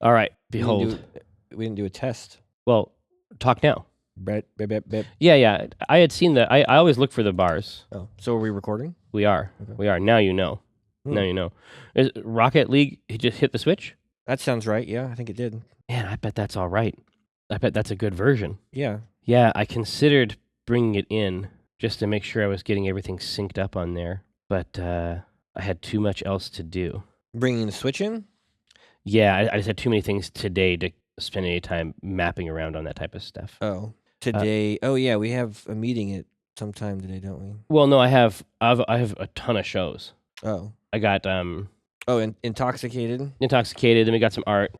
All right, We didn't behold. we didn't do a test. Well, talk now. Bep, bep, bep, bep. Yeah. I had seen the. I always look for the bars. Oh, so are we recording? We are. Okay. We are. Now you know. Hmm. Now you know. Is Rocket League just hit the Switch? That sounds right. Yeah, I think it did. Man, I bet that's all right. I bet that's a good version. Yeah. Yeah, I considered bringing it in just to make sure I was getting everything synced up on there, but I had too much else to do. Bringing the Switch in? Yeah, I just had too many things today to spend any time mapping around on that type of stuff. Oh, today. Oh, yeah, we have a meeting at some time today, don't we? Well, no, I have a ton of shows. Oh. I got Oh, and Intoxicated? Intoxicated, and we got some art.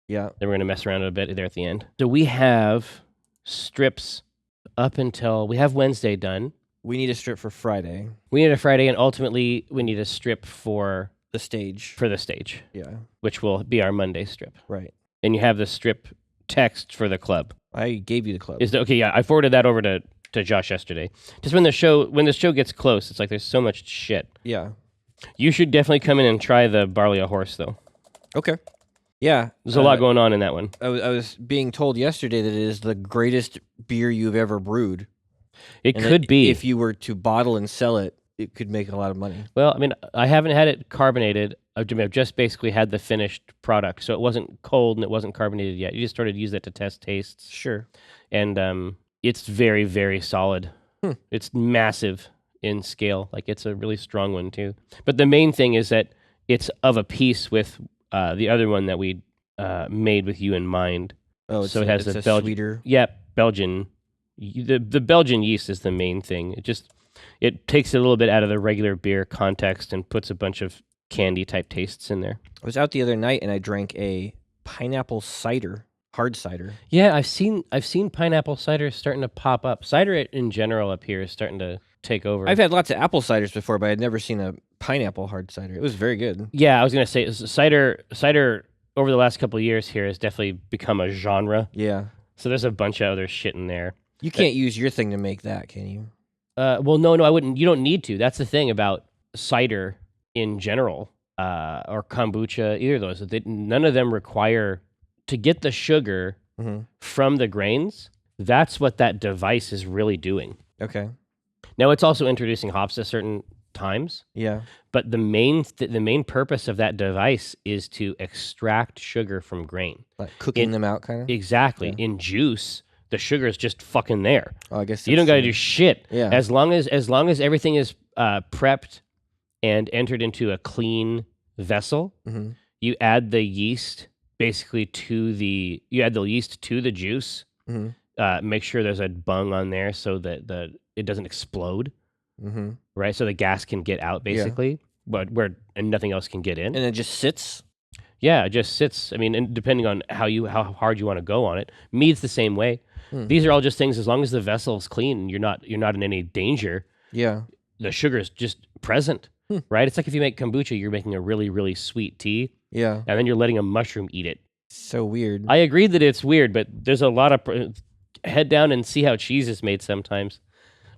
Yeah. Then we're gonna mess around a bit there at the end. So we have strips up until we have Wednesday done. We need a strip for Friday. We need a Friday, and ultimately we need a strip for The stage. the stage, Yeah. which will be our Monday strip. Right. And you have the strip text for the club. I gave you the club. Okay? Yeah, I forwarded that over to Josh yesterday. Just when the show gets close, it's like there's so much shit. Yeah. You should definitely come in and try the Barley a Horse though. Okay. Yeah. There's a lot going on in that one. I was being told yesterday that it is the greatest beer you've ever brewed. It And could be. If you were to bottle and sell it, it could make a lot of money. Well, I mean, I haven't had it carbonated. I've just basically had the finished product, so it wasn't cold and it wasn't carbonated yet. You just started to use it to test tastes, Sure. and it's very, very solid. It's massive in scale. Like it's a really strong one too. But the main thing is that it's of a piece with the other one that we made with you in mind. Oh, so it has it's the a Belgian. sweeter. Yeah, Belgian. The Belgian yeast is the main thing. It takes it a little bit out of the regular beer context and puts a bunch of candy type tastes in there. I was out the other night and I drank a pineapple cider, hard cider. Yeah, I've seen pineapple cider starting to pop up. Cider in general up here is starting to take over. I've had lots of apple ciders before, but I'd never seen a pineapple hard cider. It was very good. Yeah, I was gonna say cider over the last couple of years here has definitely become a genre. Yeah. So there's a bunch of other shit in there. You can't use your thing to make that, can you? Well, no, I wouldn't. You don't need to. That's the thing about cider in general, or kombucha. Either of those, none of them require to get the sugar from the grains. That's what that device is really doing. Okay. Now it's also introducing hops at certain times. Yeah. But the main purpose of that device is to extract sugar from grain. Like cooking them out, kind of? Exactly. Yeah. In juice, the sugar is just fucking there. Oh, I guess you don't got to do shit. Yeah. As long as everything is prepped and entered into a clean vessel, you add the yeast basically to the juice. Make sure there's a bung on there so that it doesn't explode. Right, so the gas can get out basically, but and nothing else can get in. And it just sits. Yeah, it just sits. I mean, and depending on how hard you want to go on it. Mead's the same way. These are all just things. As long as the vessel is clean, you're not in any danger. Yeah, the sugar is just present. Right, it's like if you make kombucha, you're making a really, really sweet tea. Yeah, and then you're letting a mushroom eat it. So weird. I agree that it's weird, but there's a lot of head down and see how cheese is made sometimes.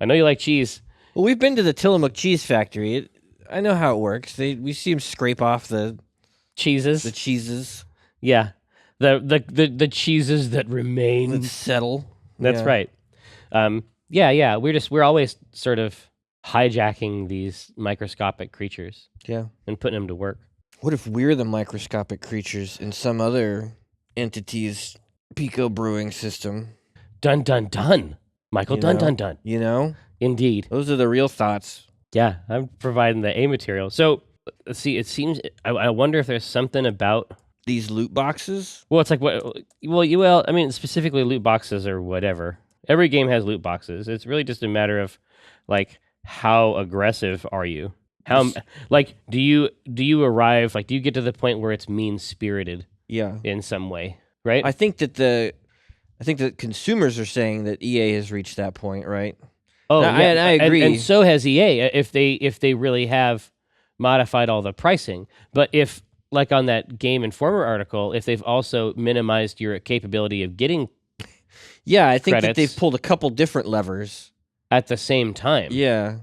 I know you like cheese. Well, we've been to the Tillamook Cheese Factory. I know how it works. We see them scrape off the cheeses. The cheeses. Yeah, the cheeses that remain. That settle. That's right. Yeah. We're always sort of hijacking these microscopic creatures. Yeah, and putting them to work. What if we're the microscopic creatures in some other entity's pico brewing system? Dun dun dun, Michael. Dun dun dun. You know. Indeed. Those are the real thoughts. Yeah, I'm providing the A material. So, let's see, it seems, I wonder if there's something about... These loot boxes? Well, it's like, well, I mean, specifically loot boxes or whatever. Every game has loot boxes. It's really just a matter of, like, how aggressive are you? How, like, do you arrive, like, do you get to the point where it's mean-spirited? Yeah. In some way, right? I think that consumers are saying that EA has reached that point, right? Oh, I agree, and so has EA. If they really have modified all the pricing, but if, like on that Game Informer article, if they've also minimized your capability of getting, I think that they've pulled a couple different levers at the same time. Yeah,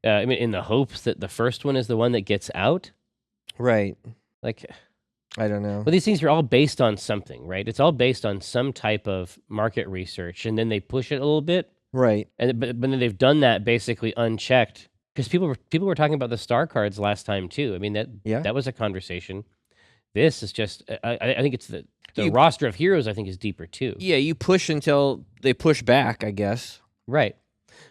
I mean, in the hopes that the first one is the one that gets out, right? Like, I don't know. Well, these things are all based on something, right? It's all based on some type of market research, and then they push it a little bit, Right. but then they've done that basically unchecked because people were talking about the star cards last time too. I mean Yeah. that was a conversation. This is just I think it's the You- roster of heroes I think is deeper too. Yeah, you push until they push back, I guess. Right.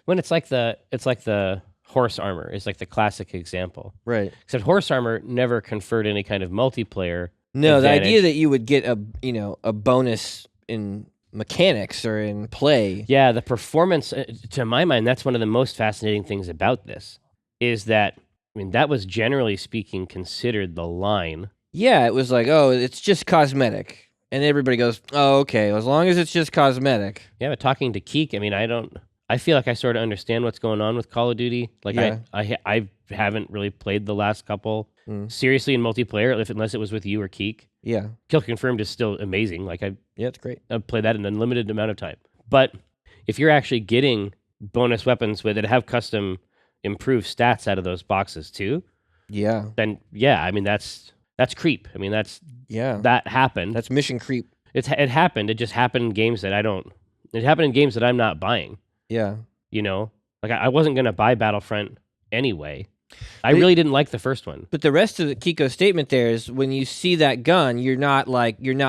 When it's like the horse armor is like the classic example. Right. Except horse armor never conferred any kind of multiplayer. No, the idea advantage. that you would get a bonus in mechanics or in play. Yeah, the performance, to my mind, that's one of the most fascinating things about this, is that, I mean, that was generally speaking considered the line. Yeah, it was like, oh, it's just cosmetic. And everybody goes, oh, okay, as long as it's just cosmetic. Yeah, but talking to Keek, I mean, I feel like I sort of understand what's going on with Call of Duty. Like, Yeah. I haven't really played the last couple Mm. seriously in multiplayer, unless it was with you or Keek. Yeah. Kill Confirmed is still amazing. Like, Yeah, it's great. I've played that in an unlimited amount of time. But if you're actually getting bonus weapons with it, have custom improved stats out of those boxes too, Yeah. then yeah, I mean that's creep. I mean Yeah. that happened. That's mission creep. It happened. It just happened in games that It happened in games that I'm not buying. Yeah. You know, like I wasn't gonna buy Battlefront anyway. I But- really didn't like the first one. But the rest of the Kiko's statement there is when you see that gun, you're not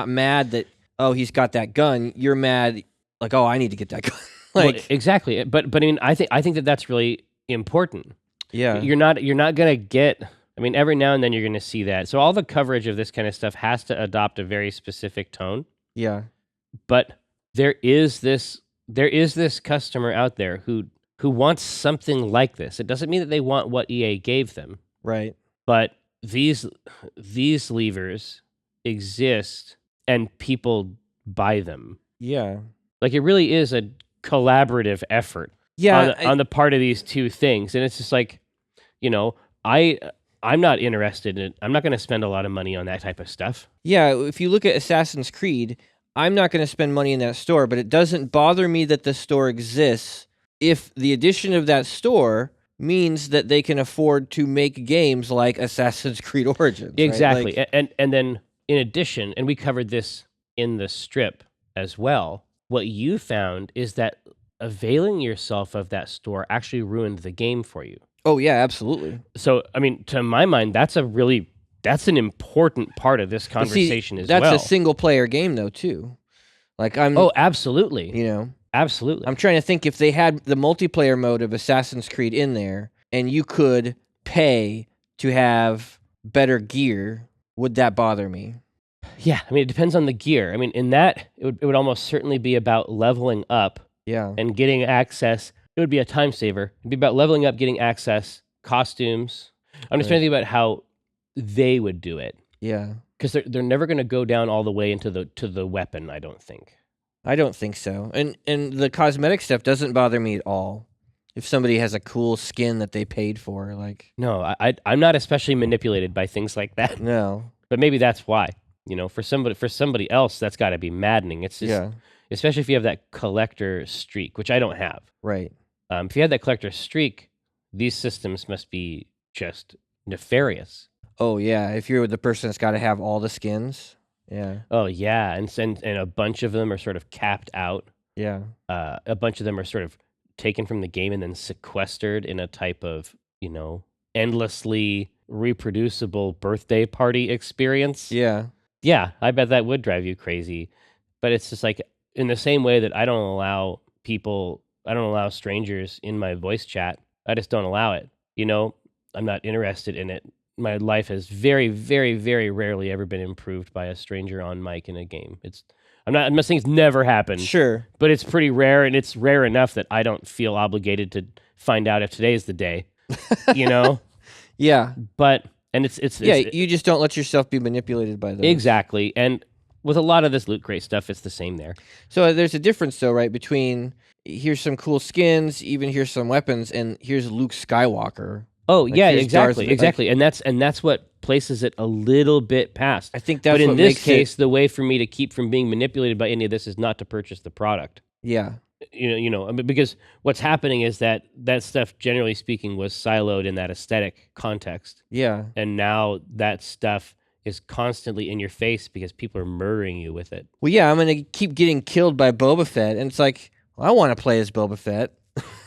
mad that, oh, he's got that gun. You're mad like, oh, I need to get that gun. Well, exactly. But I mean, I think that that's really important. yeah. You're not gonna get. I mean, every now and then you're gonna see that. So all the coverage of this kind of stuff has to adopt a very specific tone. Yeah. But there is this customer out there who wants something like this. It doesn't mean that they want what EA gave them, Right. but these levers exist and people buy them. Yeah. Like it really is a collaborative effort Yeah. on the part of these two things, and it's just like, you know, I'm not interested in it. I'm not going to spend a lot of money on that type of stuff. Yeah, if you look at Assassin's Creed, I'm not going to spend money in that store, but it doesn't bother me that the store exists if the addition of that store means that they can afford to make games like Assassin's Creed Origins. right? Exactly. Like, And then in addition, and we covered this in the strip as well, what you found is that availing yourself of that store actually ruined the game for you. oh, yeah, absolutely. So, I mean, to my mind, that's an important part of this But see, conversation as that's well. a single-player game, though, too. Like, Oh, absolutely. you know, Absolutely. I'm trying to think if they had the multiplayer mode of Assassin's Creed in there and you could pay to have better gear, would that bother me? Yeah, I mean, it depends on the gear. I mean, in that, it would almost certainly be about leveling up Yeah. and getting access. It would be a time saver. It'd be about leveling up, getting access, costumes. I'm just trying to think about how they would do it, Yeah. because they're never going to go down all the way into the weapon. I don't think. I don't think so. And the cosmetic stuff doesn't bother me at all. If somebody has a cool skin that they paid for, like, No, I'm not especially manipulated by things like that. no. But maybe that's why. You know, for somebody else, that's got to be maddening. It's just, Yeah. especially if you have that collector streak, which I don't have. Right. If you had that collector streak, these systems must be just nefarious. Oh, yeah. If you're the person that's got to have all the skins. Yeah. Oh yeah, and a bunch of them are sort of capped out. Yeah. A bunch of them are sort of taken from the game and then sequestered in a type of, you know, endlessly reproducible birthday party experience. Yeah. Yeah, I bet that would drive you crazy. But it's just like in the same way that I don't allow strangers in my voice chat. I just don't allow it. You know, I'm not interested in it. My life has very, very, very rarely ever been improved by a stranger on mic in a game. I'm not saying it's never happened, Sure. but it's pretty rare, and it's rare enough that I don't feel obligated to find out if today's the day. You know? Yeah. But and it's Yeah. You just don't let yourself be manipulated by those. exactly. And with a lot of this Loot Crate stuff, it's the same there. So there's a difference, though, right? Between here's some cool skins, even here's some weapons, and here's Luke Skywalker. Oh Like, yeah, here's exactly, Darth- exactly, and that's what places it a little bit past. I think that's But in what this makes case, the way for me to keep from being manipulated by any of this is not to purchase the product. Yeah. You know, I mean, because what's happening is that stuff, generally speaking, was siloed in that aesthetic context, Yeah. and now that stuff is constantly in your face because people are murdering you with it. Well, yeah, I'm gonna keep getting killed by Boba Fett, and it's like, well, I want to play as Boba Fett.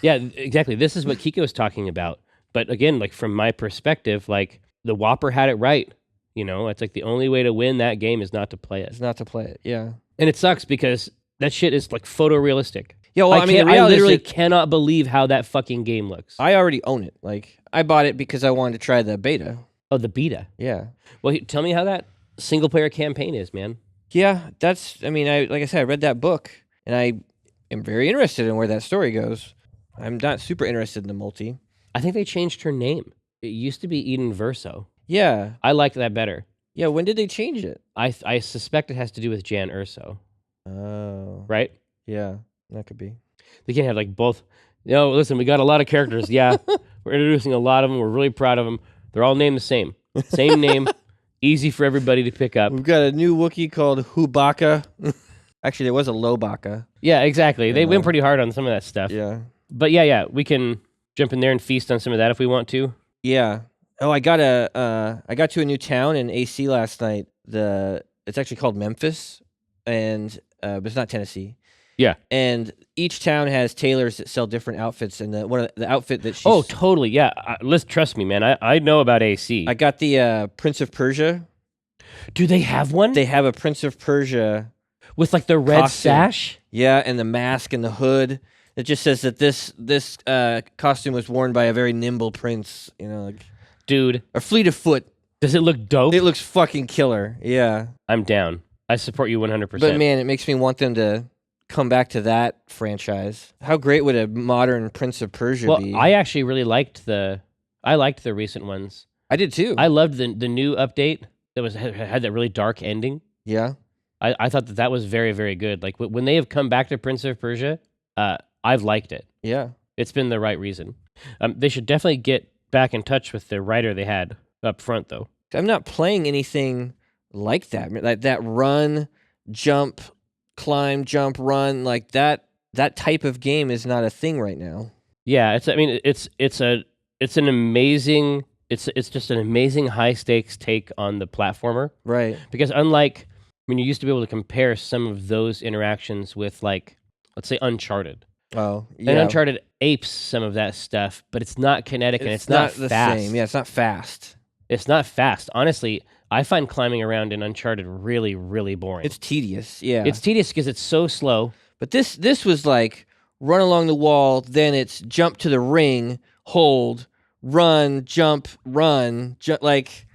Yeah, exactly. This is what Kiko's talking about. But again, like from my perspective, like the Whopper had it right. You know, it's like the only way to win that game is not to play it. It's not to play it. Yeah. And it sucks because that shit is like photorealistic. Yeah, well, I mean, I literally cannot believe how that fucking game looks. I already own it. Like, I bought it because I wanted to try the beta. Oh, the beta. Yeah. Well, tell me how that single player campaign is, man. Yeah, I mean, like I said, I read that book, and I am very interested in where that story goes. I'm not super interested in the multi. I think they changed her name. It used to be Eden Verso. Yeah. I liked that better. Yeah, when did they change it? I suspect it has to do with Jan Urso. Oh. Right? Yeah, that could be. They can't have like both. Listen, we got a lot of characters. Yeah, we're introducing a lot of them. We're really proud of them. They're all named the same. Same name. Easy for everybody to pick up. We've got a new Wookiee called Hubaka. Actually, there was a Lobaka. Yeah, exactly. They went pretty hard on some of that stuff. Yeah. But yeah, we can jump in there and feast on some of that if we want to. Yeah. Oh, I got to a new town in AC last night. It's actually called Memphis, and but it's not Tennessee. Yeah. And each town has tailors that sell different outfits, and the outfit that she's... Oh, totally. Yeah. Trust me, man. I know about AC. I got the Prince of Persia. Do they have one? They have a Prince of Persia with like the red costume. sash. Yeah, and the mask and the hood. It just says that this costume was worn by a very nimble prince. You know, like dude, a fleet of foot. Does it look dope? It looks fucking killer. Yeah, I'm down. I support you 100%. But man, it makes me want them to come back to that franchise. How great would a modern Prince of Persia be? I actually really liked the recent ones. I did too. I loved the new update that had that really dark ending. Yeah. I thought that was very, very good. Like when they have come back to Prince of Persia, I've liked it. Yeah. It's been the right reason. They should definitely get back in touch with the writer they had up front, though. I'm not playing anything like that. Like that run, jump, climb, jump, run, like that type of game is not a thing right now. Yeah, it's an amazing high stakes take on the platformer. Right. Because unlike you used to be able to compare some of those interactions with, like, let's say Uncharted. Oh, yeah. And Uncharted apes some of that stuff, but it's not kinetic and it's not the fast. same. Yeah, it's not fast. It's not fast. Honestly, I find climbing around in Uncharted really, really boring. It's tedious. Yeah. It's tedious because it's so slow. But this was like run along the wall, then it's jump to the ring, hold, run, jump, like...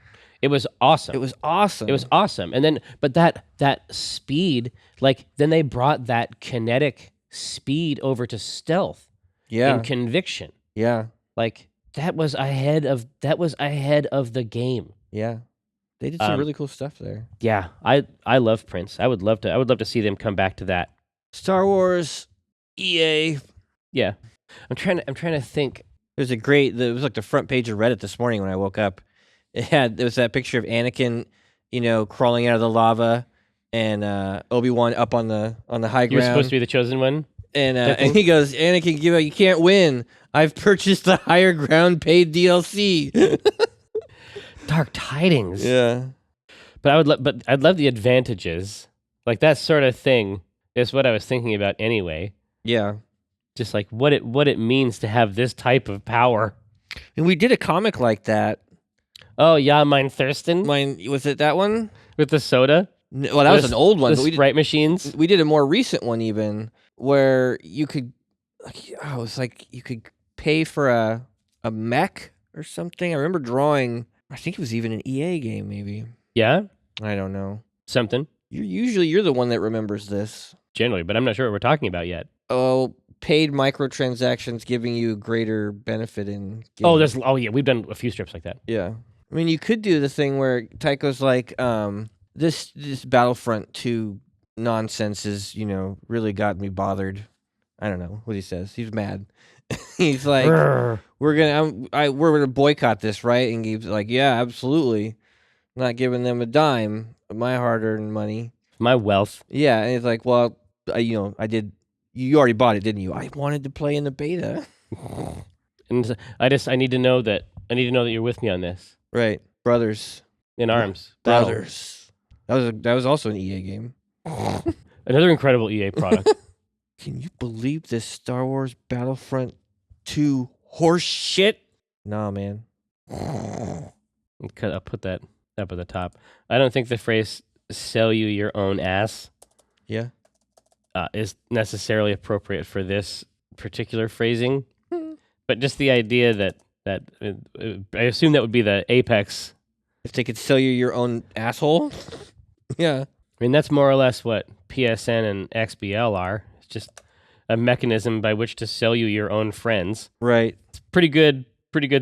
It was awesome. It was awesome. It was awesome. And then, but that speed, like, then they brought that kinetic speed over to stealth. Yeah. And conviction. Yeah. Like, that was ahead of the game. Yeah. They did some really cool stuff there. Yeah. I love Prince. I would love to see them come back to that. Star Wars, EA. Yeah. I'm trying to think. It was like the front page of Reddit this morning when I woke up. There was that picture of Anakin, crawling out of the lava, and Obi-Wan up on the high ground. You're supposed to be the chosen one. And he goes, Anakin, you can't win. I've purchased the higher ground paid DLC. Dark tidings. Yeah. But I'd love the advantages. Like that sort of thing is what I was thinking about anyway. Yeah. Just like what it means to have this type of power. And we did a comic like that. Oh, yeah, Mine Thurston? Was it that one? With the soda? Well, that was an old one. The Sprite machines? We did a more recent one even, where you could, it was like you could pay for a mech or something. I remember drawing, I think it was even an EA game maybe. Yeah? I don't know. Something? You're the one that remembers this. Generally, but I'm not sure what we're talking about yet. Oh, paid microtransactions giving you greater benefit in games. Yeah, we've done a few strips like that. Yeah. I mean, you could do the thing where Tycho's like, this Battlefront 2 nonsense is, really got me bothered. I don't know what he says. He's mad. He's like, we're gonna boycott this, right? And he's like, yeah, absolutely. Not giving them a dime of my hard-earned money. My wealth. Yeah, and he's like, well, I did. You already bought it, didn't you? I wanted to play in the beta. And I need to know that you're with me on this. Right. Brothers. in arms. Brothers. That was also an EA game. Another incredible EA product. Can you believe this Star Wars Battlefront 2 horse shit? Nah, man. I'll put that up at the top. I don't think the phrase "sell you your own ass" Yeah. Is necessarily appropriate for this particular phrasing, but just the idea that I assume that would be the apex. If they could sell you your own asshole? Yeah. I mean, that's more or less what PSN and XBL are. It's just a mechanism by which to sell you your own friends. Right. It's pretty good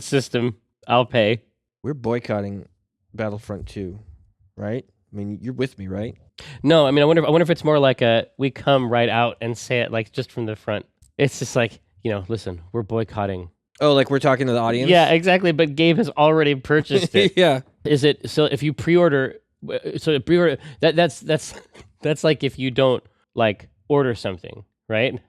system. I'll pay. We're boycotting Battlefront 2, right? I mean, you're with me, right? No, I mean, I wonder if it's more like we come right out and say it like just from the front. It's just like, listen, we're boycotting. Oh, like we're talking to the audience? Yeah, exactly. But Gabe has already purchased it. Yeah. Is it so? If you pre-order, that's like if you don't like order something, right?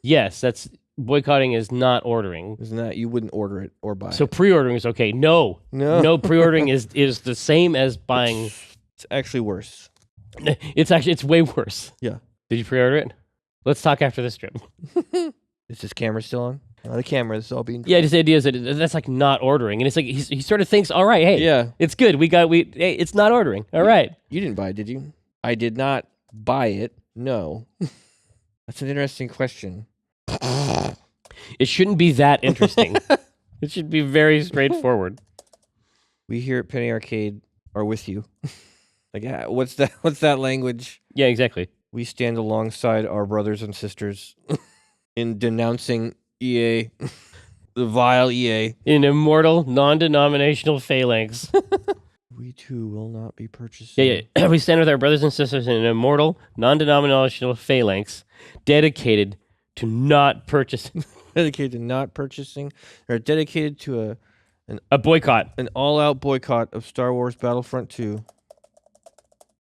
Yes, that's boycotting is not ordering. Isn't that you wouldn't order it or buy So it? pre-ordering is okay. No, pre-ordering is the same as buying. It's actually worse. It's way worse. Yeah. Did you pre-order it? Let's talk after this trip. Is this camera still on? Oh, the camera is all being. Yeah, just the idea is that that's like not ordering, and it's like he sort of thinks, all right, hey, Yeah. it's good. Hey, it's not ordering. All right. You didn't buy it, did you? I did not buy it. No. That's an interesting question. It shouldn't be that interesting. It should be very straightforward. We here at Penny Arcade are with you. Like, what's that? What's that language? Yeah, exactly. We stand alongside our brothers and sisters in denouncing EA, the vile EA. In immortal, non-denominational phalanx. We too will not be purchasing. Yeah. We stand with our brothers and sisters in an immortal, non-denominational phalanx dedicated to not purchasing. Dedicated to not purchasing, or dedicated to a boycott. An all-out boycott of Star Wars Battlefront 2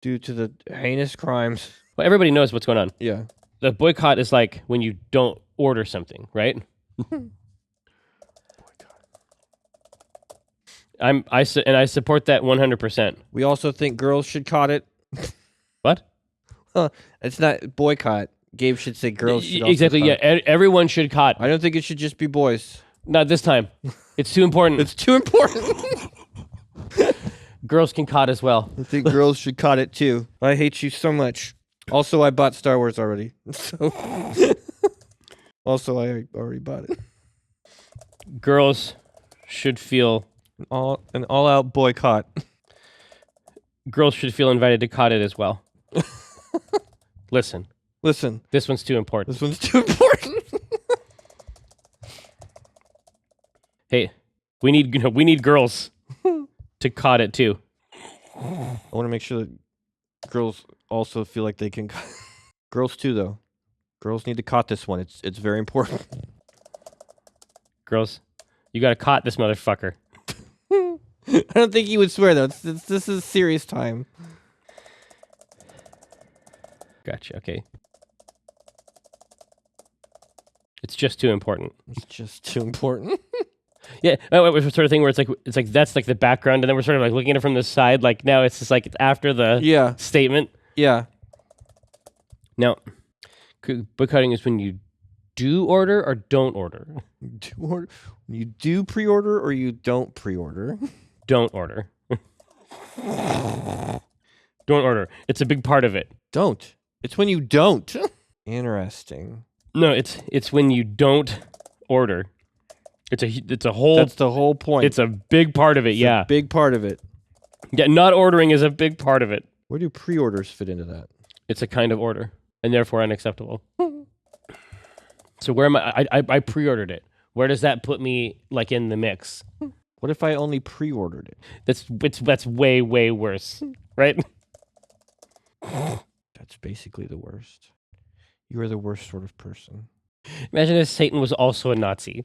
due to the heinous crimes. Well, everybody knows what's going on. Yeah. The boycott is like when you don't order something, right? I support that 100%. We also think girls should caught it. What? It's not boycott. Gabe should say girls should also exactly. caught. Yeah, everyone should caught. I don't think it should just be boys. Not this time. It's too important. It's too important. Girls can caught as well. I think girls should caught it too. I hate you so much. Also, I bought Star Wars already. So also, I already bought it. Girls should feel an all-out boycott. Girls should feel invited to caught it as well. Listen. This one's too important. This one's too important. Hey, we need girls to caught it too. I want to make sure that girls also feel like they can. Girls too, though. Girls need to caught this one. It's very important. Girls, you got to caught this motherfucker. I don't think he would swear though. This is serious time. Gotcha. Okay. It's just too important. It's just too important. Yeah, sort of thing where it's like that's like the background, and then we're sort of like looking at it from the side. Like now it's just like it's after the statement. Yeah. Now, boycotting is when you do order or don't order. You do pre-order or you don't pre-order. Don't order. Don't order. It's a big part of it. Don't. It's when you don't. Interesting. No, it's when you don't order. It's a whole. That's the whole point. It's a big part of it. It's a big part of it. Yeah, not ordering is a big part of it. Where do pre-orders fit into that? It's a kind of order, and therefore unacceptable. So where am I? I pre-ordered it. Where does that put me, like, in the mix? What if I only pre-ordered it? That's way worse, right? That's basically the worst. You are the worst sort of person. Imagine if Satan was also a Nazi.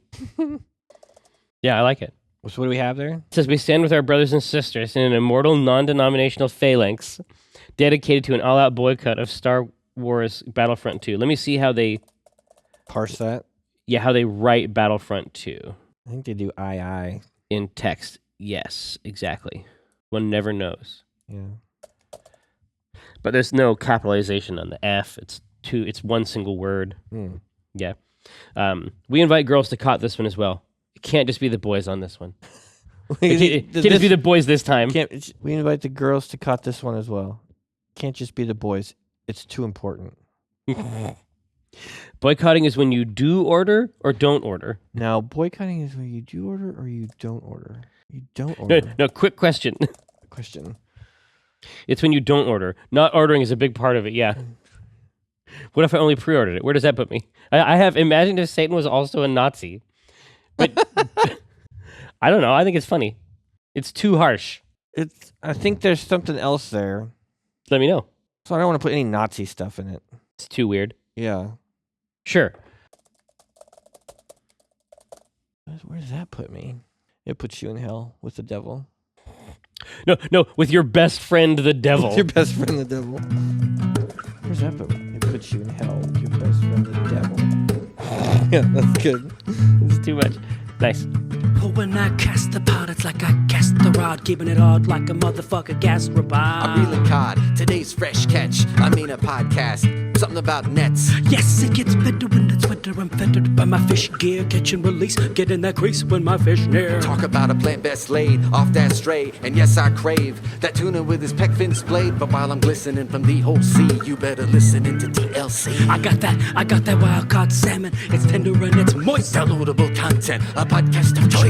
Yeah, I like it. So what do we have there? It says, we stand with our brothers and sisters in an immortal, non-denominational phalanx dedicated to an all-out boycott of Star Wars Battlefront 2. Let me see how they... Parse that? Yeah, how they write Battlefront 2. I think they do I. In text. Yes, exactly. One never knows. Yeah. But there's no capitalization on the F. It's one single word. Yeah. We invite girls to caught this one as well. It can't just be the boys on this one. It can't just be the boys this time. We invite the girls to caught this one as well. Can't just be the boys. It's too important. Boycotting is when you do order or don't order. Now, boycotting is when you do order or you don't order. You don't order. No, quick question. It's when you don't order. Not ordering is a big part of it, yeah. What if I only pre-ordered it? Where does that put me? I have imagined if Satan was also a Nazi. But I don't know. I think it's funny. It's too harsh. I think there's something else there. Let me know. So I don't want to put any Nazi stuff in it. It's too weird. Yeah. Sure. Where does that put me? It puts you in hell with the devil. No, with your best friend, the devil. With your best friend, the devil. Where's that put me? It puts you in hell with your best friend, the devil. Yeah, that's good. It's too much. Nice. But when I cast the pot, it's like I cast the rod, keeping it hard like a motherfucker gas robot. I'm reeling cod, today's fresh catch. I mean a podcast, something about nets. Yes, it gets better when it's winter. I'm fettered by my fish gear, catch and release. Get in that crease when my fish near. Talk about a plant best laid off that stray. And yes, I crave that tuna with his peck fin splayed. But while I'm glistening from the whole sea, you better listen into TLC. I got that wild caught salmon. It's tender and it's moist. Downloadable content, a podcast of choice.